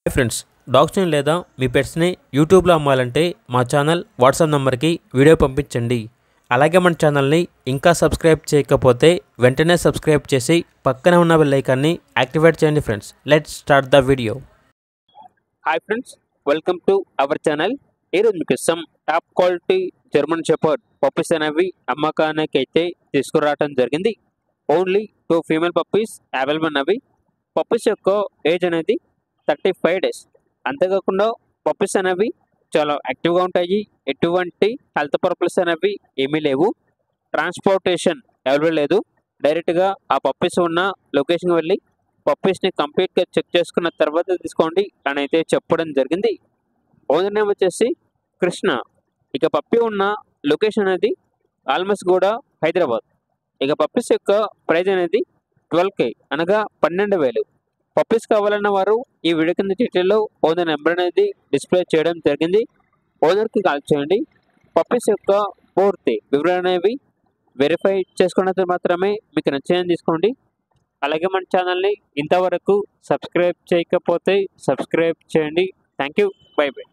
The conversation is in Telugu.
హాయ్ ఫ్రెండ్స్, డాగ్స్ని లేదా మీ పెట్స్ని యూట్యూబ్లో అమ్మాలంటే మా ఛానల్ వాట్సాప్ నెంబర్కి వీడియో పంపించండి. అలాగే మన ఛానల్ని ఇంకా సబ్స్క్రైబ్ చేయకపోతే వెంటనే సబ్స్క్రైబ్ చేసి పక్కనే ఉన్న బెల్ ఐకాన్ని యాక్టివేట్ చేయండి friends. Let's start the video. Hi friends, welcome to our channel. ఈరోజు మీకు top quality German shepherd puppies అనేవి అమ్మకానికి అయితే తీసుకురావడం జరిగింది. ఓన్లీ 2 ఫీమేల్ పప్పీస్ అవైలబుల్ ఉన్నవి. పప్పీస్ యొక్క ఏజ్ అనేది 35 డేస్. అంతేకాకుండా పప్పీస్ అనేవి చాలా యాక్టివ్గా ఉంటాయి. ఎటువంటి హెల్త్ పర్పస్ అనేవి ఏమీ లేవు. ట్రాన్స్పోర్టేషన్ అవైలబుల్ లేదు. డైరెక్ట్గా ఆ పప్పీస్ ఉన్న లొకేషన్కి వెళ్ళి పప్పీస్ని కంప్లీట్గా చెక్ చేసుకున్న తర్వాత తీసుకోండి అని అయితే చెప్పడం జరిగింది. ఓనర్ నేమ్ వచ్చేసి కృష్ణ. ఇక పప్పీ ఉన్న లొకేషన్ అనేది ఆల్మోస్ట్ కూడా హైదరాబాద్. ఇక పప్పీస్ యొక్క ప్రైజ్ అనేది 12K అనగా 12,000. పప్పీస్ కావాలన్న వారు ఈ వీడియో కింద డీటెయిల్లో ఓనర్ నెంబర్ అనేది డిస్ప్లే చేయడం జరిగింది. ఓనర్కి కాల్ చేయండి. పప్పీస్ యొక్క పూర్తి వివరణ అనేవి వెరిఫై చేసుకున్నది మాత్రమే మీకు నచ్చిందని తీసుకోండి. అలాగే మన ఛానల్ని ఇంతవరకు సబ్స్క్రైబ్ చేయకపోతే సబ్స్క్రైబ్ చేయండి. Thank you. By by.